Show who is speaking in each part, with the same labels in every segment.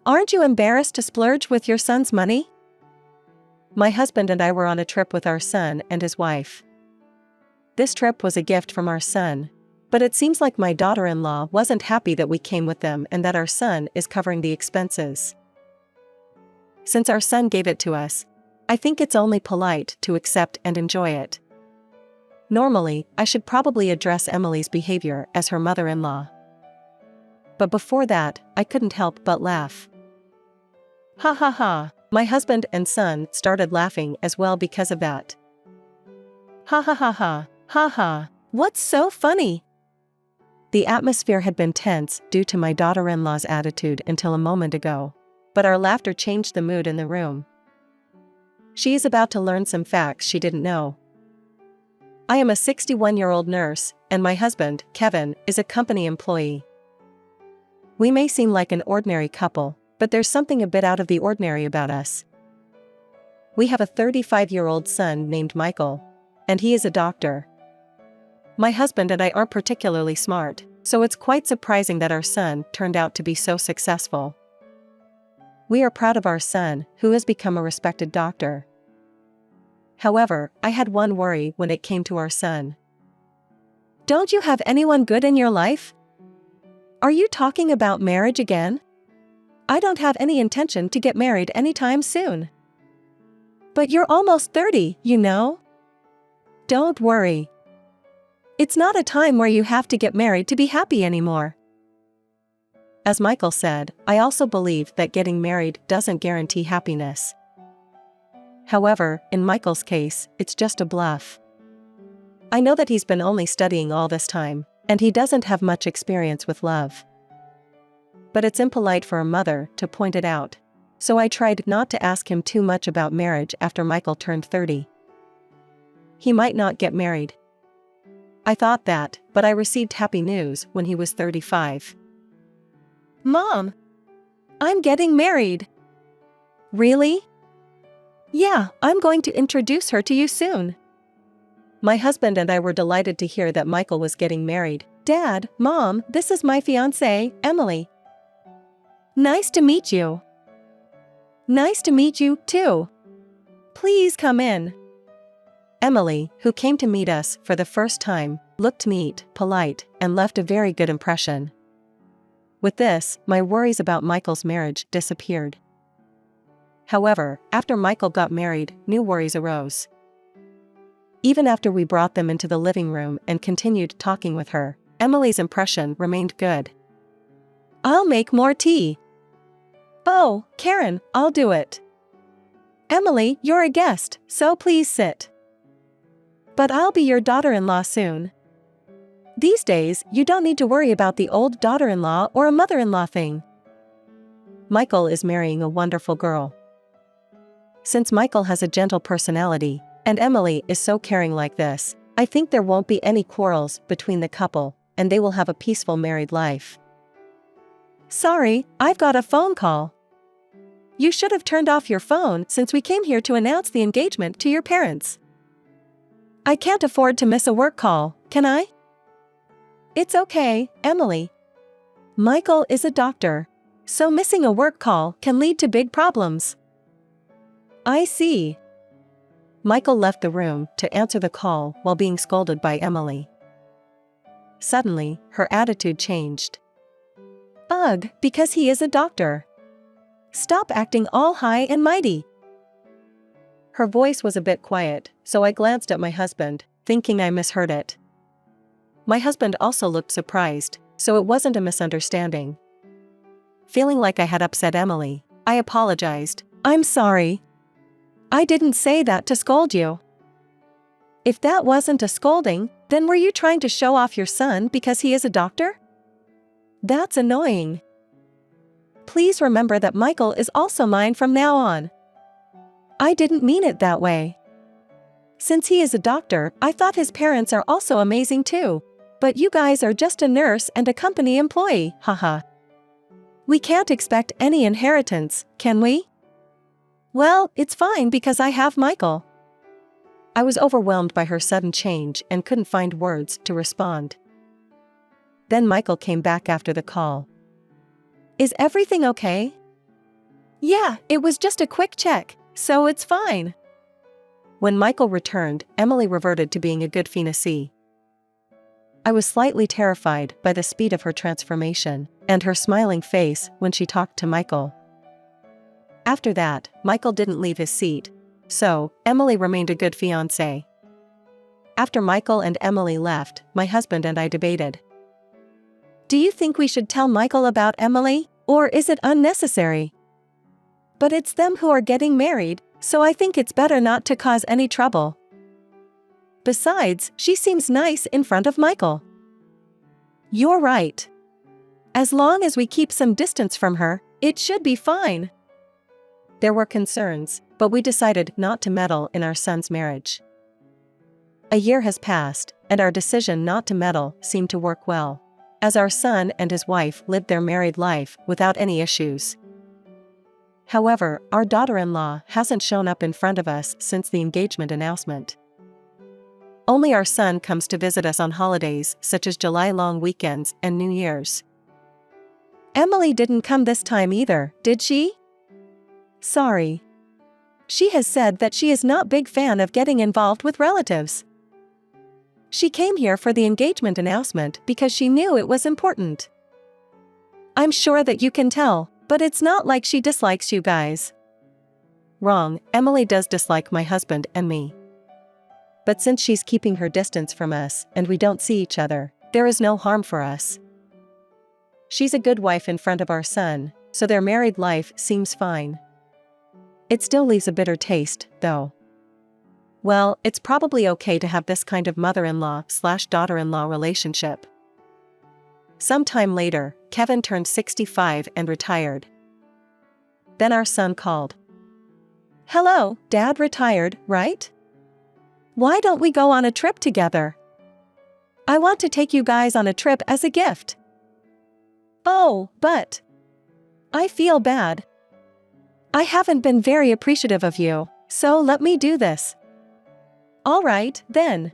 Speaker 1: Aren't you embarrassed to splurge with your son's money? My husband and I were on a trip with our son and his wife. This trip was a gift from our son, but it seems like my daughter-in-law wasn't happy that we came with them and that our son is covering the expenses. Since our son gave it to us, I think it's only polite to accept and enjoy it. Normally, I should probably address Emily's behavior as her mother-in-law. But before that, I couldn't help but laugh. Ha ha ha, my husband and son started laughing as well because of that. Ha ha ha ha, ha ha, what's so funny? The atmosphere had been tense due to my daughter-in-law's attitude until a moment ago, but our laughter changed the mood in the room. She is about to learn some facts she didn't know. I am a 61-year-old nurse, and my husband, Kevin, is a company employee. We may seem like an ordinary couple, but there's something a bit out of the ordinary about us. We have a 35-year-old son named Michael, and he is a doctor. My husband and I aren't particularly smart, so it's quite surprising that our son turned out to be so successful. We are proud of our son, who has become a respected doctor. However, I had one worry when it came to our son. Don't you have anyone good in your life? Are you talking about marriage again? I don't have any intention to get married anytime soon. But you're almost 30, you know? Don't worry. It's not a time where you have to get married to be happy anymore. As Michael said, I also believe that getting married doesn't guarantee happiness. However, in Michael's case, it's just a bluff. I know that he's been only studying all this time, and he doesn't have much experience with love. But it's impolite for a mother to point it out, so I tried not to ask him too much about marriage after Michael turned 30. He might not get married. I thought that, but I received happy news when he was 35. Mom! I'm getting married! Really? Yeah, I'm going to introduce her to you soon. My husband and I were delighted to hear that Michael was getting married. Dad, Mom, this is my fiancée, Emily. Nice to meet you. Nice to meet you, too. Please come in. Emily, who came to meet us for the first time, looked neat, polite, and left a very good impression. With this, my worries about Michael's marriage disappeared. However, after Michael got married, new worries arose. Even after we brought them into the living room and continued talking with her, Emily's impression remained good. I'll make more tea. Oh, Karen, I'll do it. Emily, you're a guest, so please sit. But I'll be your daughter-in-law soon. These days, you don't need to worry about the old daughter-in-law or a mother-in-law thing. Michael is marrying a wonderful girl. Since Michael has a gentle personality, and Emily is so caring like this, I think there won't be any quarrels between the couple, and they will have a peaceful married life. Sorry, I've got a phone call. You should have turned off your phone since we came here to announce the engagement to your parents. I can't afford to miss a work call, can I? It's okay, Emily. Michael is a doctor, so missing a work call can lead to big problems. I see. Michael left the room to answer the call while being scolded by Emily. Suddenly, her attitude changed. Ugh, because he is a doctor. Stop acting all high and mighty. Her voice was a bit quiet, so I glanced at my husband, thinking I misheard it. My husband also looked surprised, so it wasn't a misunderstanding. Feeling like I had upset Emily, I apologized. I'm sorry. I didn't say that to scold you. If that wasn't a scolding, then were you trying to show off your son because he is a doctor? That's annoying. Please remember that Michael is also mine from now on. I didn't mean it that way. Since he is a doctor, I thought his parents are also amazing too. But you guys are just a nurse and a company employee, haha. We can't expect any inheritance, can we? Well, it's fine because I have Michael. I was overwhelmed by her sudden change and couldn't find words to respond. Then Michael came back after the call. Is everything okay? Yeah, it was just a quick check, so it's fine. When Michael returned, Emily reverted to being a good fiancée. I was slightly terrified by the speed of her transformation, and her smiling face when she talked to Michael. After that, Michael didn't leave his seat, so Emily remained a good fiancée. After Michael and Emily left, my husband and I debated. Do you think we should tell Michael about Emily, or is it unnecessary? But it's them who are getting married, so I think it's better not to cause any trouble. Besides, she seems nice in front of Michael. You're right. As long as we keep some distance from her, it should be fine. There were concerns, but we decided not to meddle in our son's marriage. A year has passed, and our decision not to meddle seemed to work well, as our son and his wife lived their married life without any issues. However, our daughter-in-law hasn't shown up in front of us since the engagement announcement. Only our son comes to visit us on holidays such as July long weekends and New Year's. Emily didn't come this time either, did she? Sorry. She has said that she is not a big fan of getting involved with relatives. She came here for the engagement announcement because she knew it was important. I'm sure that you can tell, but it's not like she dislikes you guys. Wrong, Emily does dislike my husband and me. But since she's keeping her distance from us and we don't see each other, there is no harm for us. She's a good wife in front of our son, so their married life seems fine. It still leaves a bitter taste, though. Well, it's probably okay to have this kind of mother-in-law/daughter-in-law relationship. Sometime later, Kevin turned 65 and retired. Then our son called. Hello, Dad retired, right? Why don't we go on a trip together? I want to take you guys on a trip as a gift. Oh, but I feel bad. I haven't been very appreciative of you, so let me do this. All right, then.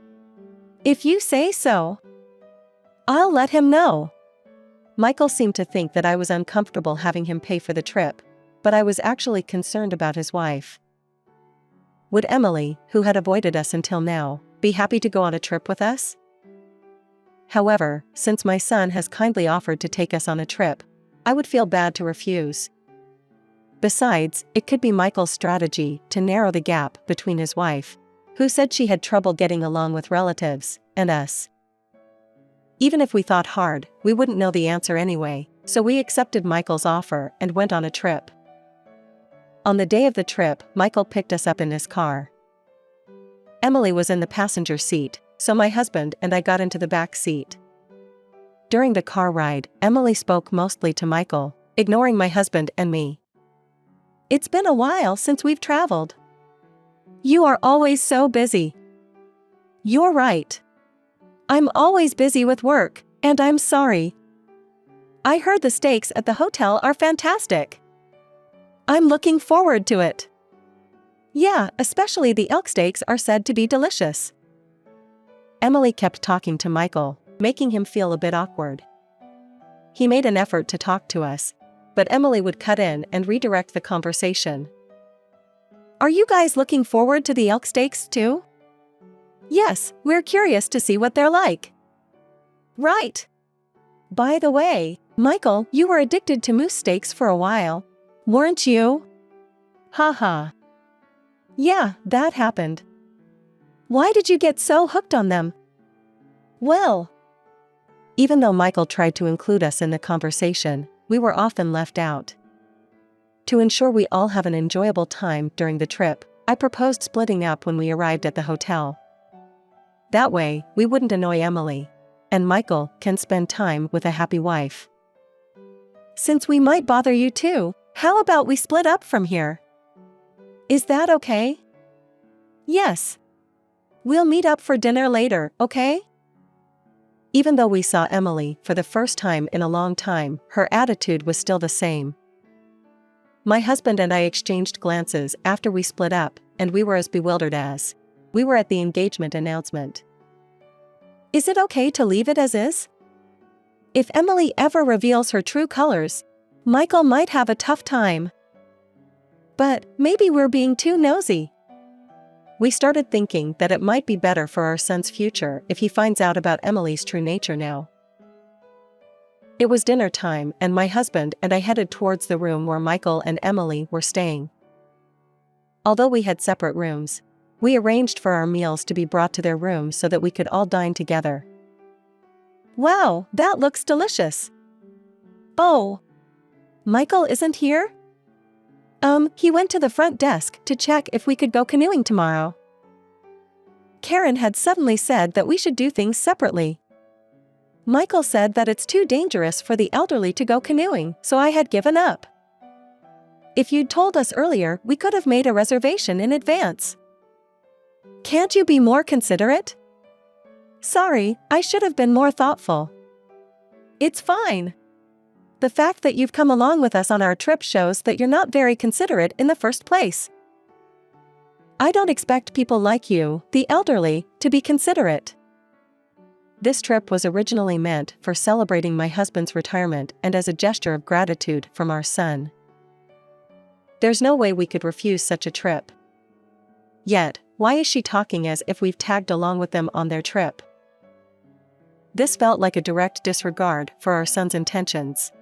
Speaker 1: If you say so. I'll let him know. Michael seemed to think that I was uncomfortable having him pay for the trip, but I was actually concerned about his wife. Would Emily, who had avoided us until now, be happy to go on a trip with us? However, since my son has kindly offered to take us on a trip, I would feel bad to refuse. Besides, it could be Michael's strategy to narrow the gap between his wife, who said she had trouble getting along with relatives, and us. Even if we thought hard, we wouldn't know the answer anyway, so we accepted Michael's offer and went on a trip. On the day of the trip, Michael picked us up in his car. Emily was in the passenger seat, so my husband and I got into the back seat. During the car ride, Emily spoke mostly to Michael, ignoring my husband and me. It's been a while since we've traveled. You are always so busy. You're right. I'm always busy with work, and I'm sorry. I heard the steaks at the hotel are fantastic. I'm looking forward to it. Yeah, especially the elk steaks are said to be delicious. Emily kept talking to Michael, making him feel a bit awkward. He made an effort to talk to us, but Emily would cut in and redirect the conversation. Are you guys looking forward to the elk steaks too? Yes, we're curious to see what they're like. Right. By the way, Michael, you were addicted to moose steaks for a while, weren't you? Haha. Yeah, that happened. Why did you get so hooked on them? Well, even though Michael tried to include us in the conversation, we were often left out. To ensure we all have an enjoyable time during the trip, I proposed splitting up when we arrived at the hotel. That way, we wouldn't annoy Emily, and Michael can spend time with a happy wife. Since we might bother you too, how about we split up from here? Is that okay? Yes. We'll meet up for dinner later, okay? Even though we saw Emily for the first time in a long time, her attitude was still the same. My husband and I exchanged glances after we split up, and we were as bewildered as we were at the engagement announcement. Is it okay to leave it as is? If Emily ever reveals her true colors, Michael might have a tough time. But maybe we're being too nosy. We started thinking that it might be better for our son's future if he finds out about Emily's true nature now. It was dinner time, and my husband and I headed towards the room where Michael and Emily were staying. Although we had separate rooms, we arranged for our meals to be brought to their room so that we could all dine together. Wow, that looks delicious. Oh, Michael isn't here? He went to the front desk to check if we could go canoeing tomorrow. Karen had suddenly said that we should do things separately. Michael said that it's too dangerous for the elderly to go canoeing, so I had given up. If you'd told us earlier, we could have made a reservation in advance. Can't you be more considerate? Sorry, I should have been more thoughtful. It's fine. The fact that you've come along with us on our trip shows that you're not very considerate in the first place. I don't expect people like you, the elderly, to be considerate. This trip was originally meant for celebrating my husband's retirement and as a gesture of gratitude from our son. There's no way we could refuse such a trip. Yet, why is she talking as if we've tagged along with them on their trip? This felt like a direct disregard for our son's intentions.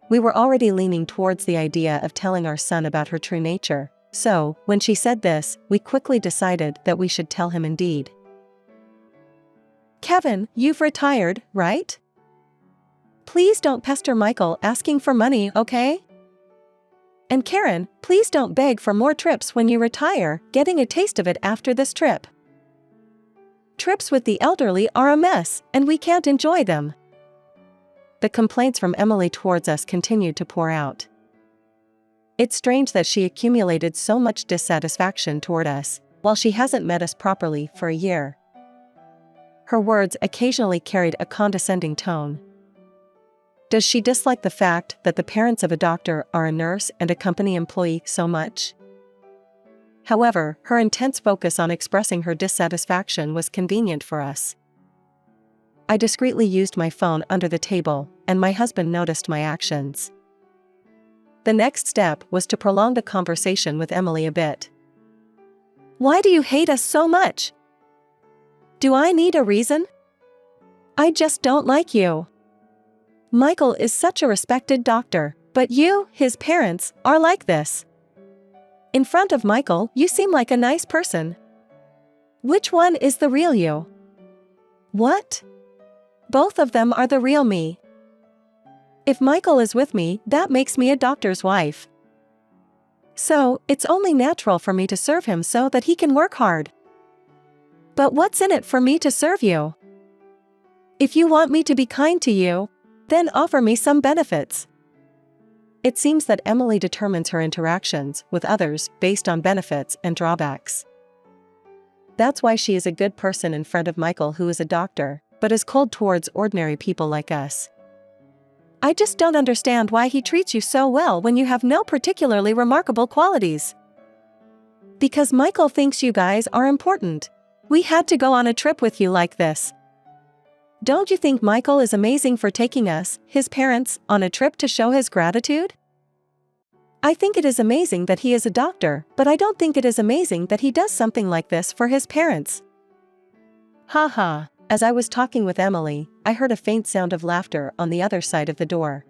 Speaker 1: We were already leaning towards the idea of telling our son about her true nature, so, when she said this, we quickly decided that we should tell him indeed. Kevin, you've retired, right? Please don't pester Michael asking for money, okay? And Karen, please don't beg for more trips when you retire, getting a taste of it after this trip. Trips with the elderly are a mess, and we can't enjoy them. The complaints from Emily towards us continued to pour out. It's strange that she accumulated so much dissatisfaction toward us, while she hasn't met us properly for a year. Her words occasionally carried a condescending tone. Does she dislike the fact that the parents of a doctor are a nurse and a company employee so much? However, her intense focus on expressing her dissatisfaction was convenient for us. I discreetly used my phone under the table, and my husband noticed my actions. The next step was to prolong the conversation with Emily a bit. Why do you hate us so much? Do I need a reason? I just don't like you. Michael is such a respected doctor, but you, his parents, are like this. In front of Michael, you seem like a nice person. Which one is the real you? What? Both of them are the real me. If Michael is with me, that makes me a doctor's wife. So, it's only natural for me to serve him so that he can work hard. But what's in it for me to serve you? If you want me to be kind to you, then offer me some benefits. It seems that Emily determines her interactions with others based on benefits and drawbacks. That's why she is a good person in front of Michael, who is a doctor, but is cold towards ordinary people like us. I just don't understand why he treats you so well when you have no particularly remarkable qualities. Because Michael thinks you guys are important. We had to go on a trip with you like this. Don't you think Michael is amazing for taking us, his parents, on a trip to show his gratitude? I think it is amazing that he is a doctor, but I don't think it is amazing that he does something like this for his parents. Ha ha. As I was talking with Emily, I heard a faint sound of laughter on the other side of the door.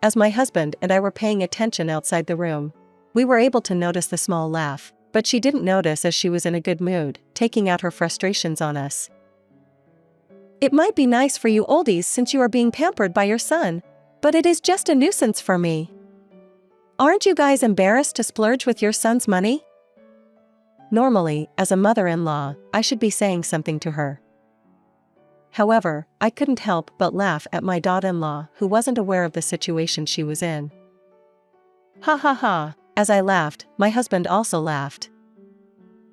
Speaker 1: As my husband and I were paying attention outside the room, we were able to notice the small laugh, but she didn't notice as she was in a good mood, taking out her frustrations on us. It might be nice for you oldies since you are being pampered by your son, but it is just a nuisance for me. Aren't you guys embarrassed to splurge with your son's money? Normally, as a mother-in-law, I should be saying something to her. However, I couldn't help but laugh at my daughter-in-law, who wasn't aware of the situation she was in. Ha ha ha. As I laughed, my husband also laughed.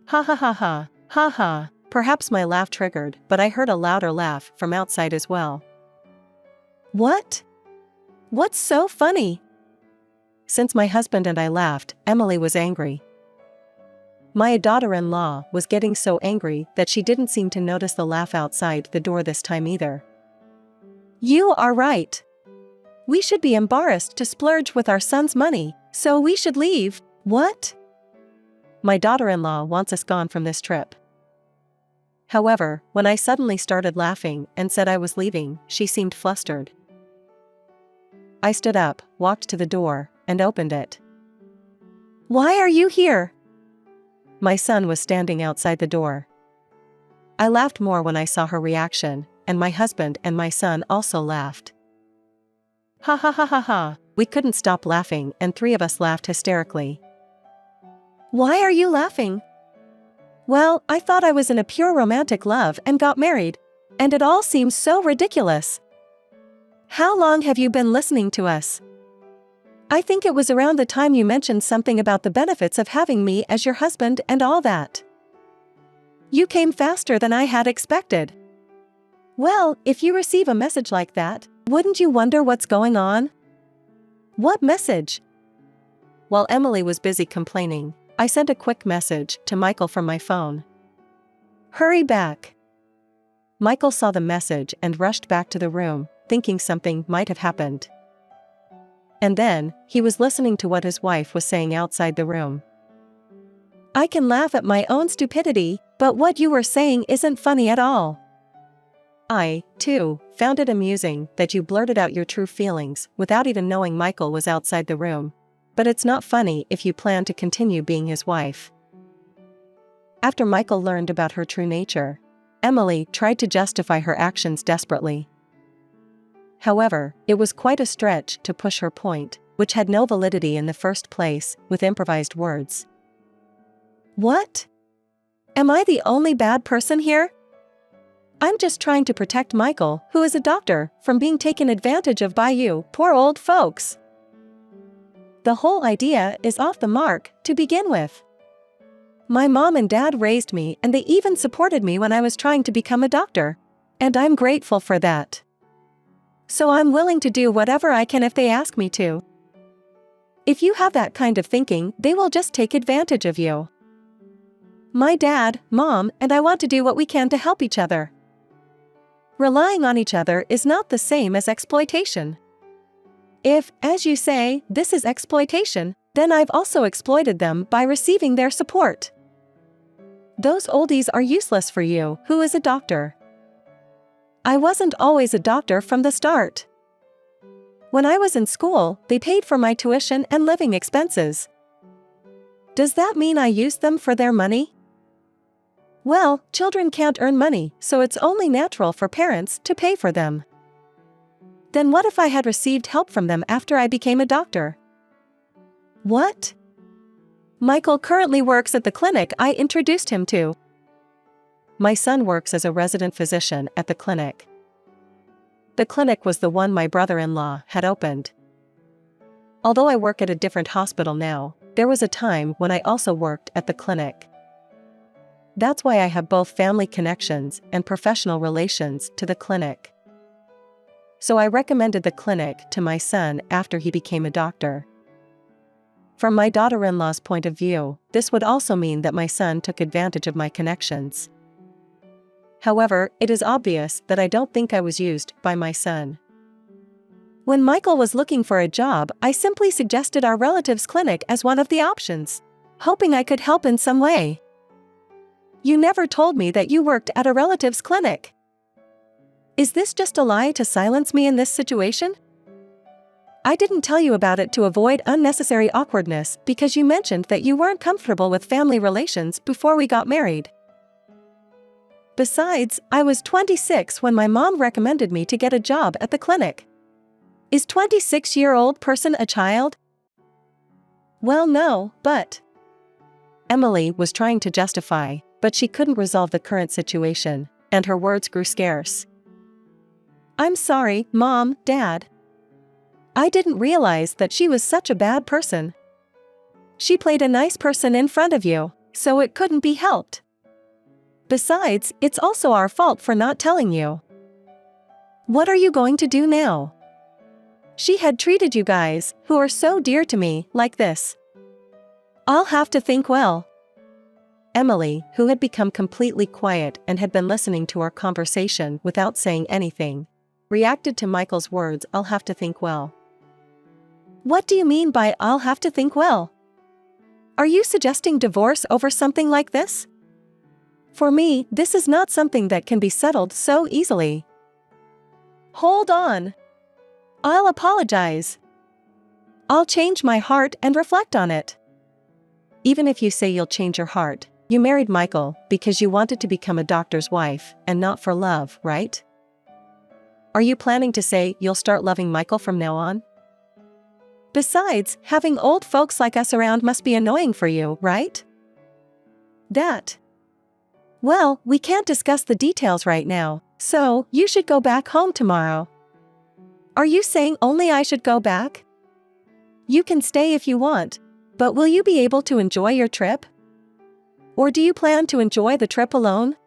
Speaker 1: Ha ha ha ha, ha ha. Perhaps my laugh triggered, but I heard a louder laugh from outside as well. What? What's so funny? Since my husband and I laughed, Emily was angry. My daughter-in-law was getting so angry that she didn't seem to notice the laugh outside the door this time either. You are right. We should be embarrassed to splurge with our son's money, so we should leave. What? My daughter-in-law wants us gone from this trip. However, when I suddenly started laughing and said I was leaving, she seemed flustered. I stood up, walked to the door, and opened it. Why are you here? My son was standing outside the door. I laughed more when I saw her reaction, and my husband and my son also laughed. Ha ha ha ha ha, we couldn't stop laughing and 3 of us laughed hysterically. Why are you laughing? Well, I thought I was in a pure romantic love and got married, and it all seems so ridiculous. How long have you been listening to us? I think it was around the time you mentioned something about the benefits of having me as your husband and all that. You came faster than I had expected. Well, if you receive a message like that, wouldn't you wonder what's going on? What message? While Emily was busy complaining, I sent a quick message to Michael from my phone. Hurry back. Michael saw the message and rushed back to the room, thinking something might have happened. And then, he was listening to what his wife was saying outside the room. I can laugh at my own stupidity, but what you were saying isn't funny at all. I, too, found it amusing that you blurted out your true feelings without even knowing Michael was outside the room. But it's not funny if you plan to continue being his wife. After Michael learned about her true nature, Emily tried to justify her actions desperately. However, it was quite a stretch to push her point, which had no validity in the first place, with improvised words. What? Am I the only bad person here? I'm just trying to protect Michael, who is a doctor, from being taken advantage of by you, poor old folks. The whole idea is off the mark, to begin with. My mom and dad raised me and they even supported me when I was trying to become a doctor. And I'm grateful for that. So I'm willing to do whatever I can if they ask me to. If you have that kind of thinking, they will just take advantage of you. My dad, mom, and I want to do what we can to help each other. Relying on each other is not the same as exploitation. If, as you say, this is exploitation, then I've also exploited them by receiving their support. Those oldies are useless for you, who is a doctor. I wasn't always a doctor from the start. When I was in school, they paid for my tuition and living expenses. Does that mean I used them for their money? Well, children can't earn money, so it's only natural for parents to pay for them. Then what if I had received help from them after I became a doctor? What? Michael currently works at the clinic I introduced him to. My son works as a resident physician at the clinic. The clinic was the one my brother-in-law had opened. Although I work at a different hospital now, there was a time when I also worked at the clinic. That's why I have both family connections and professional relations to the clinic. So I recommended the clinic to my son after he became a doctor. From my daughter-in-law's point of view, this would also mean that my son took advantage of my connections. However, it is obvious that I don't think I was used by my son. When Michael was looking for a job, I simply suggested our relative's clinic as one of the options, hoping I could help in some way. You never told me that you worked at a relative's clinic. Is this just a lie to silence me in this situation? I didn't tell you about it to avoid unnecessary awkwardness because you mentioned that you weren't comfortable with family relations before we got married. Besides, I was 26 when my mom recommended me to get a job at the clinic. Is 26-year-old person a child? Well, no, but... Emily was trying to justify, but she couldn't resolve the current situation, and her words grew scarce. I'm sorry, Mom, Dad. I didn't realize that she was such a bad person. She played a nice person in front of you, so it couldn't be helped. Besides, it's also our fault for not telling you. What are you going to do now? She had treated you guys, who are so dear to me, like this. I'll have to think well. Emily, who had become completely quiet and had been listening to our conversation without saying anything, reacted to Michael's words, I'll have to think well. What do you mean by I'll have to think well? Are you suggesting divorce over something like this? For me, this is not something that can be settled so easily. Hold on. I'll apologize. I'll change my heart and reflect on it. Even if you say you'll change your heart, you married Michael because you wanted to become a doctor's wife and not for love, right? Are you planning to say you'll start loving Michael from now on? Besides, having old folks like us around must be annoying for you, right? Well, we can't discuss the details right now, so you should go back home tomorrow. Are you saying only I should go back? You can stay if you want, but will you be able to enjoy your trip? Or do you plan to enjoy the trip alone?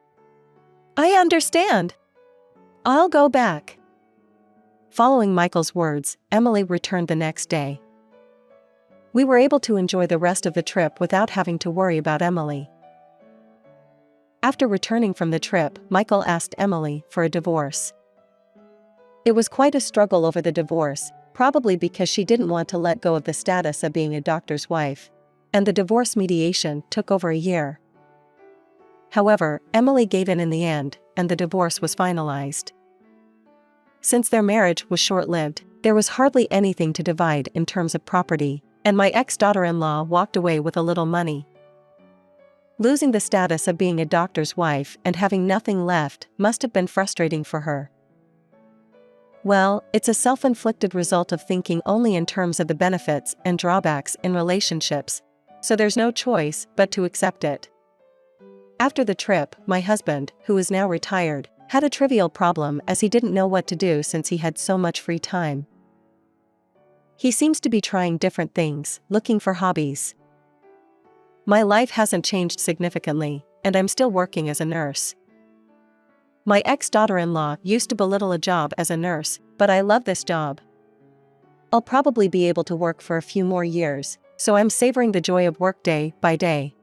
Speaker 1: I understand. I'll go back. Following Michael's words, Emily returned the next day. We were able to enjoy the rest of the trip without having to worry about Emily. After returning from the trip, Michael asked Emily for a divorce. It was quite a struggle over the divorce, probably because she didn't want to let go of the status of being a doctor's wife, and the divorce mediation took over a year. However, Emily gave in the end, and the divorce was finalized. Since their marriage was short-lived, there was hardly anything to divide in terms of property, and my ex-daughter-in-law walked away with a little money. Losing the status of being a doctor's wife and having nothing left must have been frustrating for her. Well, it's a self-inflicted result of thinking only in terms of the benefits and drawbacks in relationships, so there's no choice but to accept it. After the trip, my husband, who is now retired, had a trivial problem as he didn't know what to do since he had so much free time. He seems to be trying different things, looking for hobbies. My life hasn't changed significantly, and I'm still working as a nurse. My ex-daughter-in-law used to belittle a job as a nurse, but I love this job. I'll probably be able to work for a few more years, so I'm savoring the joy of work day by day.